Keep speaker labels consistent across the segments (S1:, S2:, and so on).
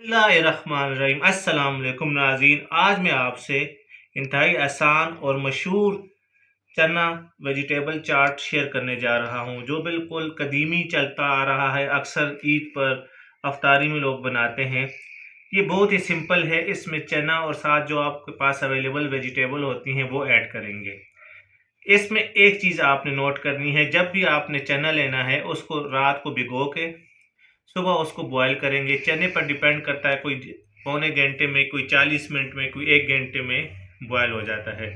S1: बिस्मिल्लाहिर्रहमानिर्रहीम। अस्सलाम वालेकुम नाज़रीन, आज मैं आपसे इंतहाई आसान और मशहूर चना वेजिटेबल चाट शेयर करने जा रहा हूँ, जो बिल्कुल कदीमी चलता आ रहा है। अक्सर ईद पर अफ्तारी में लोग बनाते हैं। ये बहुत ही सिंपल है। इसमें चना और साथ जो आपके पास अवेलेबल वेजिटेबल होती हैं वो ऐड करेंगे। इसमें एक चीज़ आपने नोट करनी है, जब भी आपने चना लेना है उसको रात को भिगो के सुबह उसको बॉयल करेंगे। चने पर डिपेंड करता है, कोई पौने घंटे में, कोई 40 मिनट में, कोई 1 घंटे में बॉयल हो जाता है।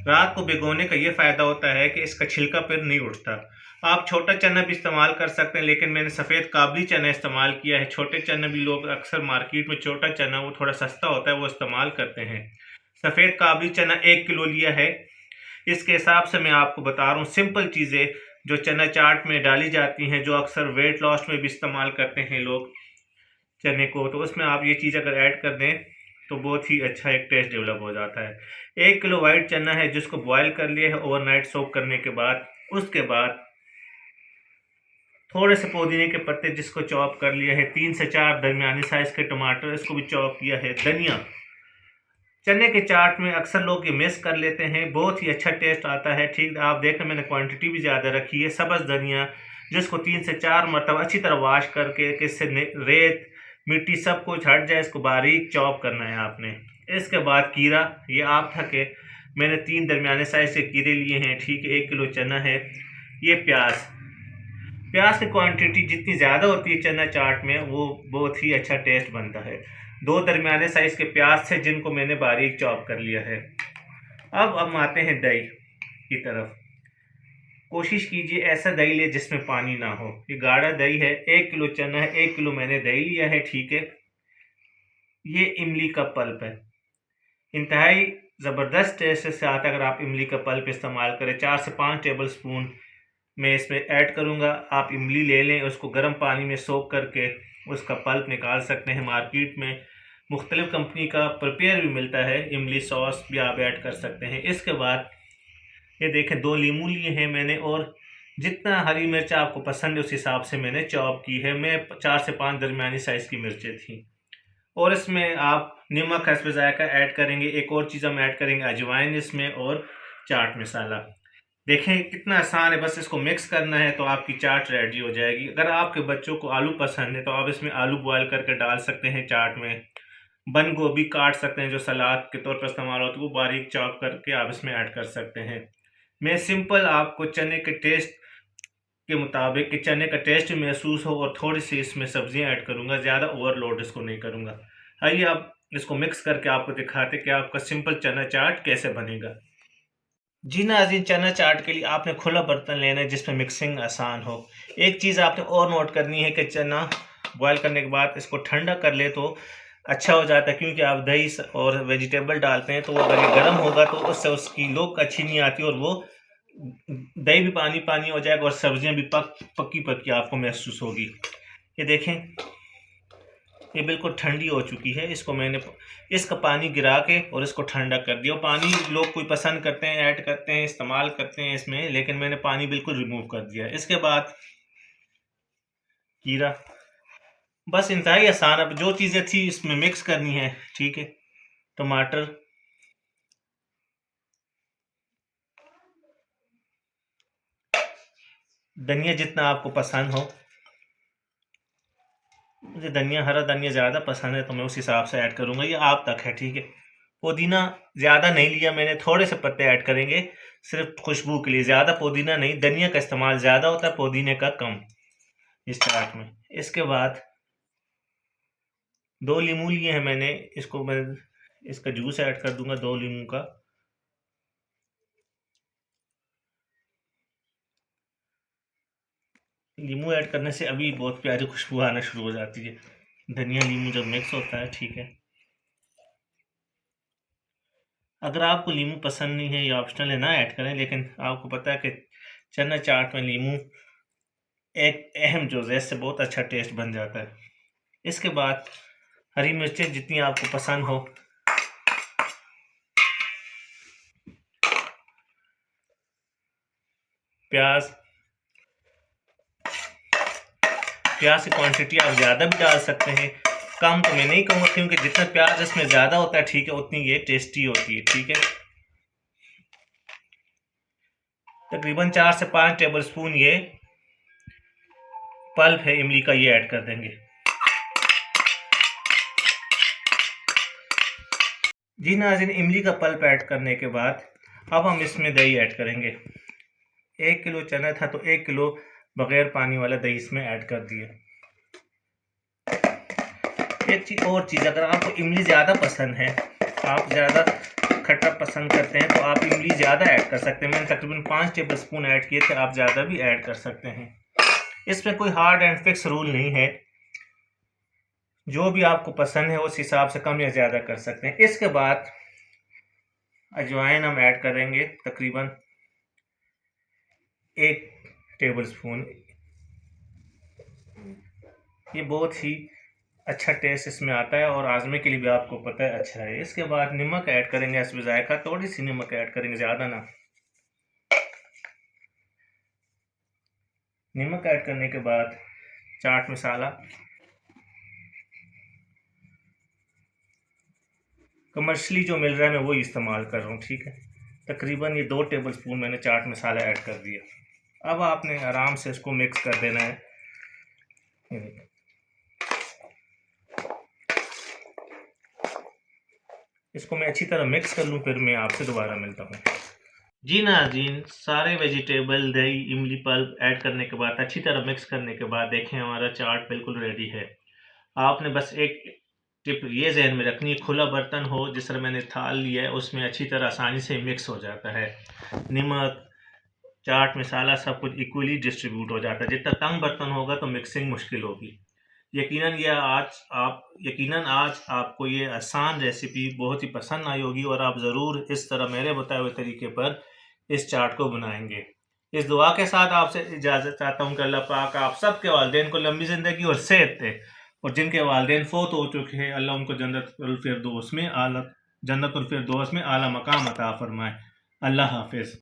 S1: रात को भिगोने का ये फ़ायदा होता है कि इसका छिलका फिर नहीं उठता। आप छोटा चना भी इस्तेमाल कर सकते हैं, लेकिन मैंने सफ़ेद काबली चना इस्तेमाल किया है। छोटे चने भी लोग अक्सर मार्केट में छोटा चना वो थोड़ा सस्ता होता है वो इस्तेमाल करते हैं। सफ़ेद काबली चना 1 किलो लिया है। इसके हिसाब से मैं आपको बता रहा हूँ सिंपल चीज़ें जो चना चाट में डाली जाती हैं, जो अक्सर वेट लॉस में भी इस्तेमाल करते हैं लोग चने को। तो उसमें आप ये चीज़ अगर ऐड कर दें तो बहुत ही अच्छा एक टेस्ट डेवलप हो जाता है। 1 किलो वाइट चना है जिसको बॉयल कर लिया है ओवरनाइट सोक करने के बाद। उसके बाद थोड़े से पुदीने के पत्ते जिसको चॉप कर लिया है। 3 से 4 दरमियानी साइज़ के टमाटर, इसको भी चॉप किया है। धनिया, चने के चाट में अक्सर लोग ये मिस कर लेते हैं, बहुत ही अच्छा टेस्ट आता है। ठीक, आप देखें मैंने क्वांटिटी भी ज़्यादा रखी है। सब्ज़ धनिया जिसको 3 से 4 मरतबा अच्छी तरह वॉश करके इससे रेत मिट्टी सब कुछ हट जाए, इसको बारीक चॉप करना है आपने। इसके बाद कीरा, ये आप था कि मैंने 3 दरमियाने साइज़ के कीरे लिए हैं। ठीक है, 1 किलो चना है। ये प्याज, प्याज की क्वांटिटी जितनी ज़्यादा होती है चना चाट में वो बहुत ही अच्छा टेस्ट बनता है। 2 दरमियाने साइज़ के प्याज थे जिनको मैंने बारीक चॉप कर लिया है। अब हम आते हैं दही की तरफ। कोशिश कीजिए ऐसा दही ले जिसमें पानी ना हो। ये गाढ़ा दही है। 1 किलो चना है, 1 किलो मैंने दही लिया है। ठीक है, ये इमली का पल्प है। इंतहाई ज़बरदस्त टेस्ट से आता है अगर आप इमली का पल्प इस्तेमाल करें। 4 से 5 टेबल स्पून मैं इसमें ऐड करूँगा। आप इमली ले लें, उसको गर्म पानी में सोख करके उसका पल्प निकाल सकते हैं। मार्केट में मुख्तलिफ कंपनी का प्रिपेयर भी मिलता है, इमली सॉस भी आप ऐड कर सकते हैं। इसके बाद ये देखें 2 लीमू लिए हैं मैंने, और जितना हरी मिर्च आपको पसंद है उस हिसाब से मैंने चॉप की है। मैं 4 से 5 दरमियानी साइज़ की मिर्चें थी। और इसमें आप नमक हस्ब ज़ायक़ा ऐड करेंगे। एक और चीज़ हम ऐड करेंगे अजवाइन इसमें, और चाट मसाला। देखें कितना आसान है, बस इसको मिक्स करना है तो आपकी चाट रेडी हो जाएगी। अगर आपके बच्चों को आलू पसंद है तो आप इसमें आलू बॉयल करके डाल सकते हैं चाट में। बंद गोभी काट सकते हैं जो सलाद के तौर पर इस्तेमाल होता है, वो बारीक चॉप करके आप इसमें ऐड कर सकते हैं। मैं सिंपल आपको चने के टेस्ट के मुताबिक कि चने का टेस्ट महसूस हो, और थोड़ी सी इसमें सब्जियां ऐड करूंगा, ज़्यादा ओवरलोड इसको नहीं करूंगा। आइए आप इसको मिक्स करके आपको दिखाते कि आपका सिंपल चना चाट कैसे बनेगा। जी नाज़रीन, चना चाट के लिए आपने खुला बर्तन लेना है जिसमें मिक्सिंग आसान हो। एक चीज़ आपने और नोट करनी है कि चना बॉयल करने के बाद इसको ठंडा कर ले तो अच्छा हो जाता है, क्योंकि आप दही और वेजिटेबल डालते हैं तो वो अगर ये गर्म होगा तो उससे उसकी लुक अच्छी नहीं आती, और वो दही भी पानी पानी हो जाएगा और सब्जियां भी पक्की पक्की आपको महसूस होगी। ये देखें, ये बिल्कुल ठंडी हो चुकी है। इसको मैंने इसका पानी गिरा के और इसको ठंडा कर दिया। पानी लोग कोई पसंद करते हैं, ऐड करते हैं, इस्तेमाल करते हैं इसमें, लेकिन मैंने पानी बिल्कुल रिमूव कर दिया। इसके बाद कीरा, बस इंतहाई आसान। अब जो चीज़ें थी इसमें मिक्स करनी है। ठीक है, टमाटर, धनिया जितना आपको पसंद हो। मुझे धनिया, हरा धनिया ज़्यादा पसंद है तो मैं उस हिसाब से ऐड करूँगा, ये आप तक है। ठीक है, पुदीना ज़्यादा नहीं लिया मैंने, थोड़े से पत्ते ऐड करेंगे सिर्फ खुशबू के लिए, ज़्यादा पुदीना नहीं। धनिया का इस्तेमाल ज़्यादा होता है, पुदीने का कम इस चाट में। इसके बाद 2 लीमू लिए हैं मैंने, इसको मैं इसका जूस ऐड कर दूंगा 2 लीमू का। लीमू ऐड करने से अभी बहुत प्यारी खुशबू आना शुरू हो जाती है, धनिया लीमू जब मिक्स होता है। ठीक है, अगर आपको लीमू पसंद नहीं है, ये ऑप्शनल है, ना ऐड करें, लेकिन आपको पता है कि चना चाट में लीमू एक अहम जुज़ है, इससे बहुत अच्छा टेस्ट बन जाता है। इसके बाद हरी मिर्चें जितनी आपको पसंद हो, प्याज, प्याज की क्वांटिटी आप ज़्यादा भी डाल सकते हैं। कम तो मैं नहीं कहूँगा, क्योंकि जितना प्याज इसमें ज़्यादा होता है ठीक है, उतनी ये टेस्टी होती है। ठीक है, तकरीबन 4 से 5 टेबलस्पून ये पल्प है इमली का, ये ऐड कर देंगे। जी नाज़रीन, इमली का पल्प ऐड करने के बाद अब हम इसमें दही ऐड करेंगे। 1 किलो चना था तो 1 किलो बगैर पानी वाला दही इसमें ऐड कर दिया। एक और चीज़, अगर आपको इमली ज़्यादा पसंद है, आप ज़्यादा खट्टा पसंद करते हैं, तो आप इमली ज़्यादा ऐड कर सकते हैं। मैंने तकरीबन 5 टेबलस्पून ऐड किए थे, आप ज़्यादा भी ऐड कर सकते हैं। इसमें कोई हार्ड एंड फिक्स रूल नहीं है, जो भी आपको पसंद है उस हिसाब से कम या ज़्यादा कर सकते हैं। इसके बाद अजवाइन हम ऐड करेंगे, तकरीबन 1 टेबलस्पून। ये बहुत ही अच्छा टेस्ट इसमें आता है और आजमे के लिए भी आपको पता है अच्छा है। इसके बाद नमक ऐड करेंगे, हस्ब जायका, थोड़ी सी नमक ऐड करेंगे, ज़्यादा ना। नमक ऐड करने के बाद चाट मसाला, कमर्शियली जो मिल रहा है मैं वही इस्तेमाल कर रहा हूँ। ठीक है, तकरीबन ये 2 टेबलस्पून मैंने चाट मसाला ऐड कर दिया। अब आपने आराम से इसको मिक्स कर देना है। इसको मैं अच्छी तरह मिक्स कर लूँ, फिर मैं आपसे दोबारा मिलता हूँ। जी नाज़रीन, सारे वेजिटेबल, दही, इमली पल्प ऐड करने के बाद, अच्छी तरह मिक्स करने के बाद देखें हमारा चाट बिल्कुल रेडी है। आपने बस एक टिप ये जहन में रखनी है, खुला बर्तन हो, जिस तरह मैंने थाल लिया है, उसमें अच्छी तरह आसानी से मिक्स हो जाता है। नमक, चाट मसाला सब कुछ इक्वली डिस्ट्रीब्यूट हो जाता है। जितना तंग बर्तन होगा तो मिक्सिंग मुश्किल होगी। यकीनन आज आपको ये आसान रेसिपी बहुत ही पसंद आई होगी और आप ज़रूर इस तरह मेरे बताए हुए तरीके पर इस चाट को बनाएंगे। इस दुआ के साथ आपसे इजाज़त चाहता हूँ कि अल्लाह पाक आप सबके वालिदैन को लंबी ज़िंदगी और सेहत दे, और जिनके वालिदैन फ़ौत हो चुके हैं अल्लाह उनको जन्नतुल फिरदौस में आला मकाम अता फरमाए। अल्लाह हाफ़िज़।